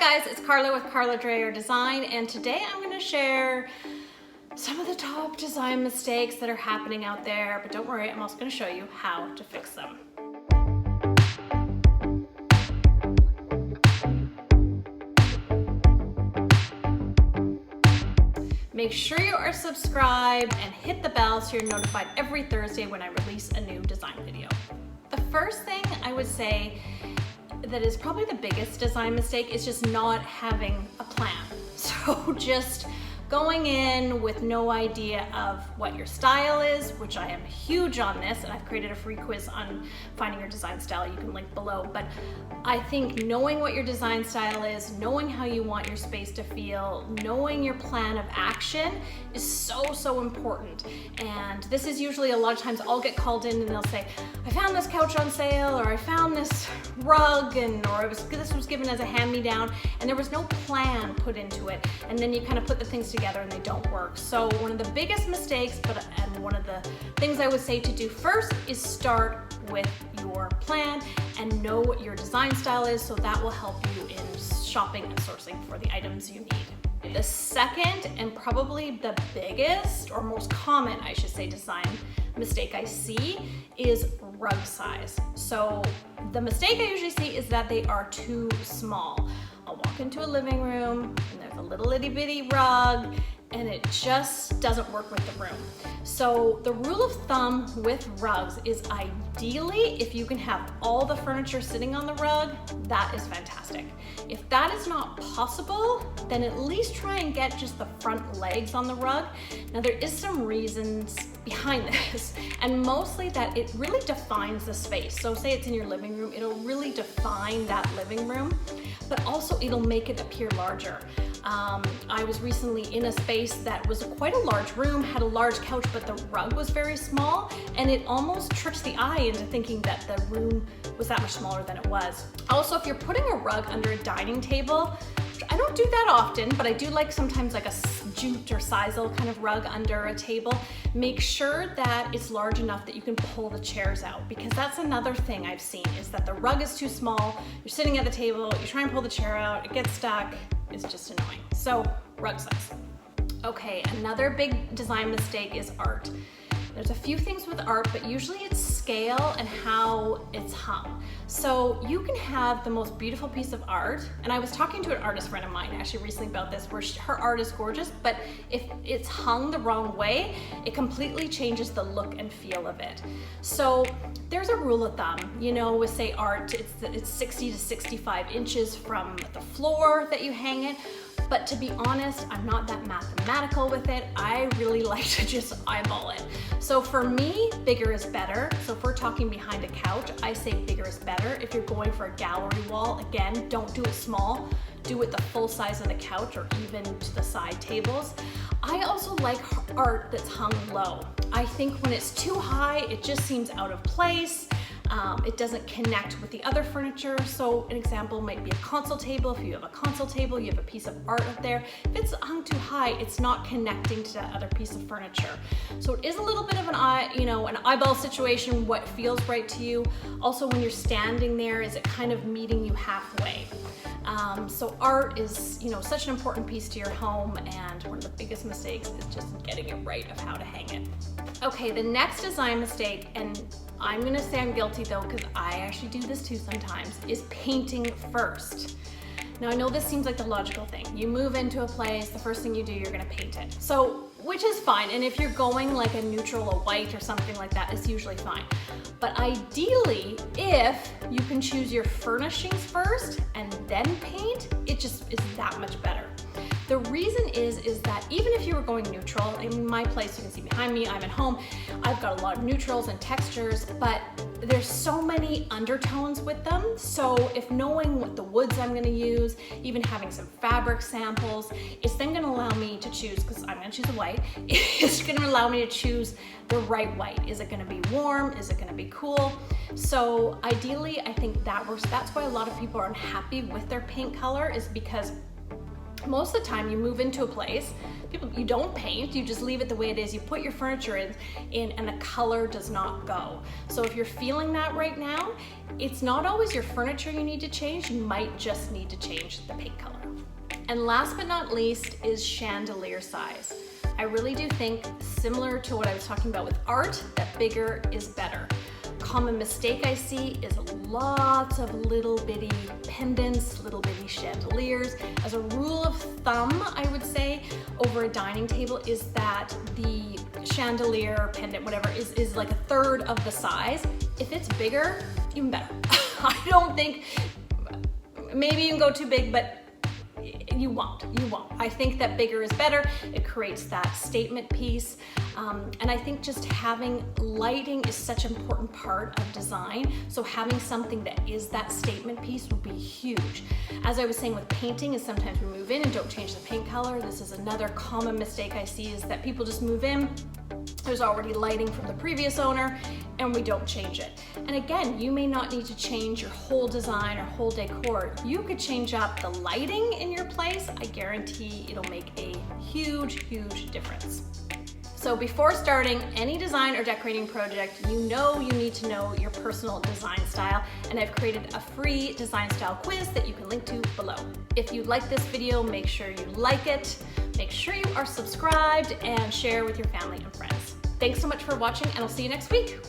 Hey guys, it's Carla with Carla Dreyer Design, and today I'm going to share some of the top design mistakes that are happening out there, but don't worry, I'm also going to show you how to fix them. Make sure you are subscribed and hit the bell so you're notified every Thursday when I release a new design video. The first thing I would say that is probably the biggest design mistake is just not having a plan. So just going in with no idea of what your style is, which I am huge on this, and I've created a free quiz on finding your design style you can link below. But I think knowing what your design style is, knowing how you want your space to feel, knowing your plan of action is so important. And this is usually a lot of times I'll get called in and they'll say, I found this couch on sale, or I found this rug, this was given as a hand-me-down, and there was no plan put into it. And then you kind of put the things together and they don't work. So one of the biggest mistakes, and one of the things I would say to do first is start with your plan and know what your design style is, so that will help you in shopping and sourcing for the items you need. The second, and probably the biggest, or most common, I should say, design mistake I see is rug size. So the mistake I usually see is that they are too small. I'll walk into a living room and there's a little itty bitty rug and it just doesn't work with the room. So the rule of thumb with rugs is ideally if you can have all the furniture sitting on the rug, that is fantastic. If that is not possible, then at least try and get just the front legs on the rug. Now there is some reasons behind this, and mostly that it really defines the space. So say it's in your living room, it'll really define that living room, but also it'll make it appear larger. I was recently in a space that was quite a large room, had a large couch, but the rug was very small, and it almost tricked the eye into thinking that the room was that much smaller than it was. Also, if you're putting a rug under a dining table, I don't do that often, but I do like sometimes like a jute or sisal kind of rug under a table. Make sure that it's large enough that you can pull the chairs out, because that's another thing I've seen is that the rug is too small, you're sitting at the table, you try and pull the chair out, it gets stuck, it's just annoying. So rug size. Okay, another big design mistake is art. There's a few things with art, but usually it's scale and how it's hung. So you can have the most beautiful piece of art, and I was talking to an artist friend of mine actually recently about this, where her art is gorgeous, but if it's hung the wrong way, it completely changes the look and feel of it. So there's a rule of thumb, you know, with say art, it's 60 to 65 inches from the floor that you hang it. But to be honest, I'm not that mathematical with it. I really like to just eyeball it. So for me, bigger is better. So if we're talking behind a couch, I say bigger is better. If you're going for a gallery wall, again, don't do it small. Do it the full size of the couch or even to the side tables. I also like art that's hung low. I think when it's too high, it just seems out of place. It doesn't connect with the other furniture. So an example might be a console table. If you have a console table, you have a piece of art up there. If it's hung too high, it's not connecting to that other piece of furniture. So it is a little bit of an eyeball situation, what feels right to you. Also, when you're standing there, is it kind of meeting you halfway? So art is, such an important piece to your home, and one of the biggest mistakes is just getting it right of how to hang it. Okay, the next design mistake, and I'm gonna say I'm guilty though, because I actually do this too sometimes, is painting first. Now I know this seems like the logical thing. You move into a place, the first thing you do, you're gonna paint it. So, which is fine, and if you're going like a neutral, a white or something like that, it's usually fine. But ideally, if you can choose your furnishings first and then paint, it just is that much better. The reason is that even if you were going neutral, in my place, you can see behind me, I'm at home, I've got a lot of neutrals and textures, but there's so many undertones with them. So if knowing what the woods I'm gonna use, even having some fabric samples, it's then gonna allow me to choose, because I'm gonna choose a white, it's gonna allow me to choose the right white. Is it gonna be warm? Is it gonna be cool? So ideally, I think that works. That's why a lot of people are unhappy with their paint color, is because Most of the time you move into a place, you don't paint, you just leave it the way it is. You put your furniture in and the color does not go. So if you're feeling that right now, it's not always your furniture you need to change, you might just need to change the paint color. And last but not least is chandelier size. I really do think, similar to what I was talking about with art, that bigger is better. Common mistake I see is lots of little bitty pendants, little bitty chandeliers. As a rule of thumb, I would say, over a dining table is that the chandelier, pendant, whatever, is like a third of the size. If it's bigger, even better. I don't think, maybe you can go too big, but you won't. I think that bigger is better. It creates that statement piece. And I think just having lighting is such an important part of design. So having something that is that statement piece would be huge. As I was saying with painting, is sometimes we move in and don't change the paint color. This is another common mistake I see, is that people just move in. There's already lighting from the previous owner and we don't change it. And again, you may not need to change your whole design or whole decor. You could change up the lighting in your place. I guarantee it'll make a huge, huge difference. So before starting any design or decorating project, you need to know your personal design style, and I've created a free design style quiz that you can link to below. If you like this video, make sure you like it, make sure you are subscribed, and share with your family and friends. Thanks so much for watching, and I'll see you next week.